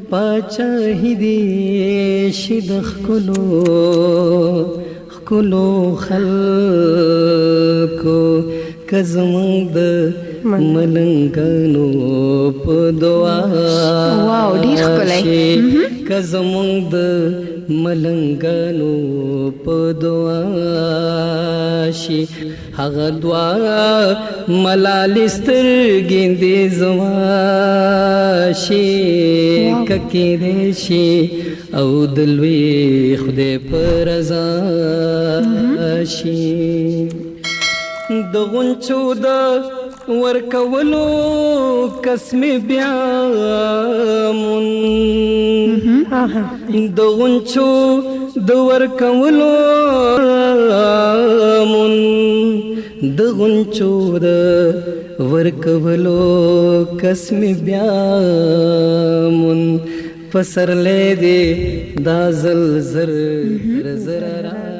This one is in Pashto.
پاچاهي دې شي د ښکلو خلکو که زمونږ د ملنګانو په دعا واو ډېر ښکلی که زمونږ د ملنګانو په دعا شي هغه دعا ملالې سترګې دې زما شي که کېدی شي او د لوی خدای په رضا شي د غونچو د ورکولو قسمې بیا د غونچو د ورکولو د غونچو د ورکولو قسمې بیا پسرلی دې دا زل زر زر را